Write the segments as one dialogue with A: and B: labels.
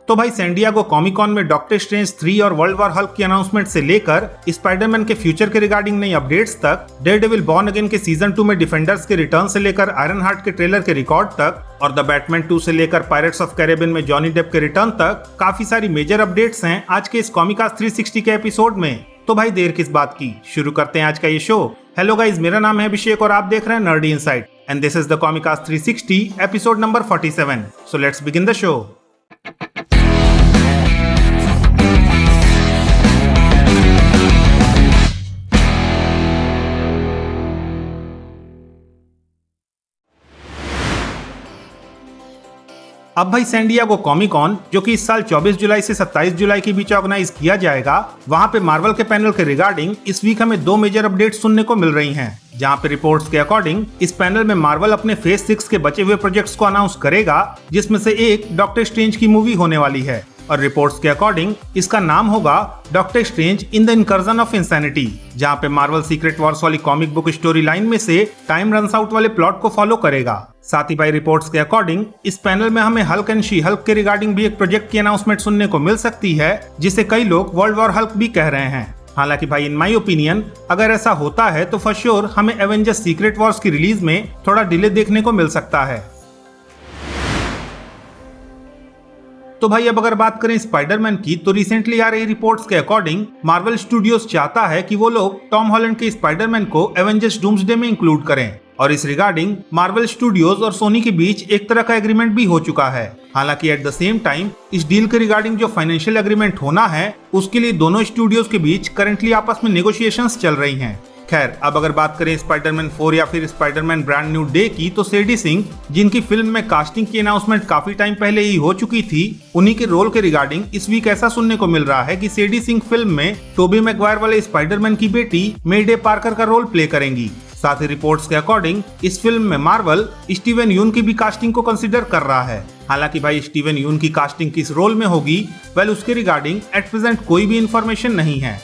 A: तो भाई San Diego comic cone में डॉक्टर स्ट्रेंज 3 और वर्ल्ड वॉर हल्क की अनाउंसमेंट से लेकर स्पाइडरमैन के फ्यूचर के रिगार्डिंग नई अपडेट्स तक, डेयरडेविल बॉर्न अगेन के सीजन 2 में डिफेंडर्स के रिटर्न से लेकर आयरन हार्ट के ट्रेलर के रिकॉर्ड तक और द बैटमैन 2 से लेकर पायरेट्स ऑफ कैरेबियन में जॉनी डेप के रिटर्न तक काफी सारी मेजर अपडेट्स हैं आज के इस कॉमिकास्ट 360 के एपिसोड में। तो भाई देर किस बात की, शुरू करते हैं आज का ये शो। हेलो गाइज, मेरा नाम है अभिषेक और आप देख रहे हैं Nerdy Insight and this is the Comicast 360 episode number 47। So let's begin the show. अब भाई सैंडियागो कॉमिक कॉन, जो कि इस साल 24 जुलाई से 27 जुलाई के बीच ऑर्गेनाइज किया जाएगा, वहां पे मार्वल के पैनल के रिगार्डिंग इस वीक हमें 2 मेजर अपडेट्स सुनने को मिल रही हैं। जहां पे रिपोर्ट्स के अकॉर्डिंग इस पैनल में मार्वल अपने फेज 6 के बचे हुए प्रोजेक्ट्स को अनाउंस करेगा, जिसमें से एक डॉक्टर स्ट्रेंज की मूवी होने वाली है और रिपोर्ट्स के अकॉर्डिंग इसका नाम होगा doctor strange in the incursion of insanity, जहां पे मार्वल सीक्रेट वॉर्स वाली कॉमिक बुक स्टोरी लाइन में से टाइम रन्स आउट वाले प्लॉट को फॉलो करेगा। साथ ही भाई रिपोर्ट्स के अकॉर्डिंग इस पैनल में हमें हल्क एंड शी हल्क के रिगार्डिंग भी एक प्रोजेक्ट की अनाउंसमेंट सुनने को मिल सकती है, जिसे कई लोग वर्ल्ड वॉर हल्क भी कह रहे हैं। हालांकि भाई इन माय ओपिनियन अगर ऐसा होता है तो फॉर श्योर हमें एवेंजर्स सीक्रेट वॉर्स की रिलीज में थोड़ा डिले देखने को मिल सकता है। तो भाई अब अगर बात करें स्पाइडरमैन की, तो रिसेंटली आ रही रिपोर्ट्स के अकॉर्डिंग मार्वल स्टूडियोज चाहता है कि वो लोग टॉम हॉलैंड के स्पाइडरमैन को एवेंजर्स डूम्सडे में इंक्लूड करें और इस रिगार्डिंग मार्वल स्टूडियोज और सोनी के बीच एक तरह का एग्रीमेंट भी हो चुका है। हालांकि एट द सेम टाइम इस डील के रिगार्डिंग जो फाइनेंशियल एग्रीमेंट होना है उसके लिए दोनों स्टूडियोज के बीच करंटली आपस में नेगोशिएशंस चल रही हैं। खैर, अब अगर बात करें स्पाइडरमैन 4 या फिर स्पाइडरमैन ब्रांड न्यू डे की, तो सेडी सिंह, जिनकी फिल्म में कास्टिंग की अनाउंसमेंट काफी टाइम पहले ही हो चुकी थी, उन्हीं के रोल के रिगार्डिंग इस वीक ऐसा सुनने को मिल रहा है कि सेडी सिंह फिल्म में टोबी मैगवायर वाले स्पाइडरमैन की बेटी मे डे पार्कर का रोल प्ले करेंगी। साथ ही रिपोर्ट्स के अकॉर्डिंग इस फिल्म में मार्वल स्टीवन यून की भी कास्टिंग को कंसिडर कर रहा है। हालांकि भाई स्टीवन यून की कास्टिंग किस रोल में होगी, वेल उसके रिगार्डिंग एट प्रेजेंट कोई भी इंफॉर्मेशन नहीं है।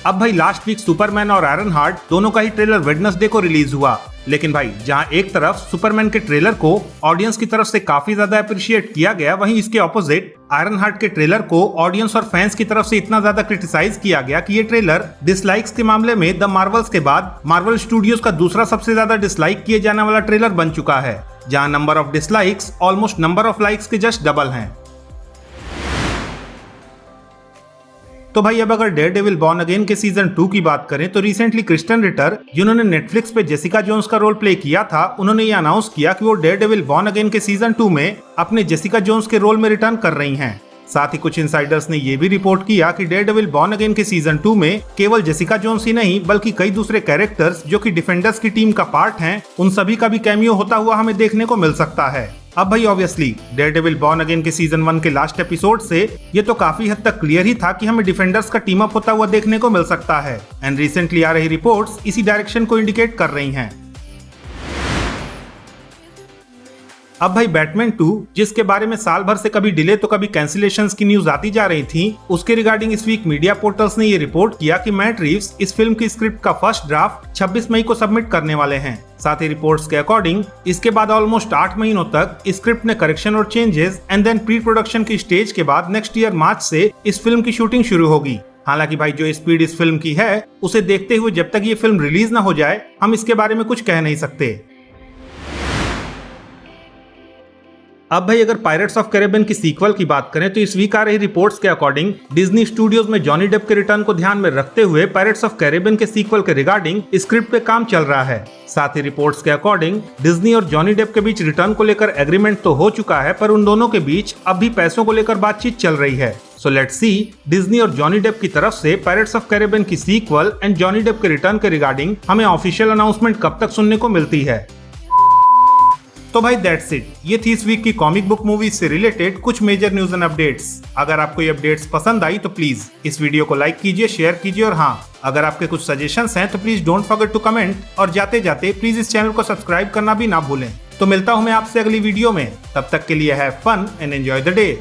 A: अब भाई लास्ट वीक सुपरमैन और आयरन हार्ट दोनों का ही ट्रेलर वेडनेसडे को रिलीज हुआ, लेकिन भाई जहां एक तरफ सुपरमैन के ट्रेलर को ऑडियंस की तरफ से काफी ज्यादा अप्रिशिएट किया गया, वहीं इसके ऑपोजिट आयरन हार्ट के ट्रेलर को ऑडियंस और फैंस की तरफ से इतना ज्यादा क्रिटिसाइज किया गया कि ये ट्रेलर डिसलाइक्स के मामले में द मार्वल्स के बाद मार्वल स्टूडियोज का दूसरा सबसे ज्यादा डिसलाइक किए जाने वाला ट्रेलर बन चुका है, जहां number of dislikes almost number of likes के जस्ट डबल हैं। तो भाई अब अगर डेयरडेविल बॉर्न अगेन के सीजन 2 की बात करें, तो रिसेंटली क्रिस्टन रिटर, जिन्होंने नेटफ्लिक्स पे जेसिका जोन्स का रोल प्ले किया था, उन्होंने ये अनाउंस किया कि वो डेयरडेविल बॉर्न अगेन के सीजन 2 में अपने जेसिका जोन्स के रोल में रिटर्न कर रही हैं। साथ ही कुछ इनसाइडर्स ने ये भी रिपोर्ट किया कि डेयरडेविल बॉर्न अगेन के सीजन 2 में केवल जेसिका जोन्स ही नहीं बल्कि कई दूसरे कैरेक्टर्स जो कि डिफेंडर्स की टीम का पार्ट हैं, उन सभी का भी कैमियो होता हुआ हमें देखने को मिल सकता है। अब भाई ऑब्वियसली डेयरडेविल बॉर्न अगेन के सीजन 1 के लास्ट एपिसोड से ये तो काफी हद तक क्लियर ही था कि हमें डिफेंडर्स का टीम अप होता हुआ देखने को मिल सकता है एंड रिसेंटली आ रही रिपोर्ट्स इसी डायरेक्शन को इंडिकेट कर रही हैं। अब भाई बैटमैन 2, जिसके बारे में साल भर से कभी डिले तो कभी कैंसिलेशंस की न्यूज आती जा रही थी, उसके रिगार्डिंग इस वीक मीडिया पोर्टल्स ने ये रिपोर्ट किया कि मैट रीव्स इस फिल्म की स्क्रिप्ट का फर्स्ट ड्राफ्ट 26 मई को सबमिट करने वाले हैं। साथ ही रिपोर्ट्स के अकॉर्डिंग इसके बाद ऑलमोस्ट 8 महीनों तक स्क्रिप्ट में करेक्शन और changes and then pre production की स्टेज के बाद नेक्स्ट ईयर मार्च से इस फिल्म की शूटिंग शुरू होगी। हालांकि भाई जो स्पीड इस फिल्म की है, उसे देखते हुए जब तक ये फिल्म रिलीज ना हो जाए हम इसके बारे में कुछ कह नहीं सकते। अब भाई अगर पायरेट्स ऑफ कैरेबियन की सीक्वल की बात करें, तो इस वीक आ रही रिपोर्ट्स के अकॉर्डिंग डिज्नी स्टूडियोज में जॉनी डेप के रिटर्न को ध्यान में रखते हुए पायरेट्स ऑफ कैरेबियन के सीक्वल के रिगार्डिंग स्क्रिप्ट पे काम चल रहा है। साथ ही रिपोर्ट्स के अकॉर्डिंग डिज्नी और जॉनी डेप के बीच रिटर्न को लेकर एग्रीमेंट तो हो चुका है, पर उन दोनों के बीच अब भी पैसों को लेकर बातचीत चल रही है। सो लेट्स सी डिज्नी और जॉनी डेप की तरफ से पायरेट्स ऑफ कैरेबियन की सीक्वल एंड जॉनी डेप के रिटर्न के रिगार्डिंग हमें ऑफिशियल अनाउंसमेंट कब तक सुनने को मिलती है। तो भाई दैट्स इट, ये थी इस वीक की कॉमिक बुक मूवीज से रिलेटेड कुछ मेजर न्यूज एंड अपडेट्स। अगर आपको ये अपडेट्स पसंद आई तो प्लीज इस वीडियो को लाइक कीजिए, शेयर कीजिए और हाँ, अगर आपके कुछ सजेशंस हैं तो please don't forget to comment और जाते जाते प्लीज इस चैनल को सब्सक्राइब करना भी ना भूलें। तो मिलता हूं मैं आपसे अगली वीडियो में, तब तक के लिए have fun and enjoy the day.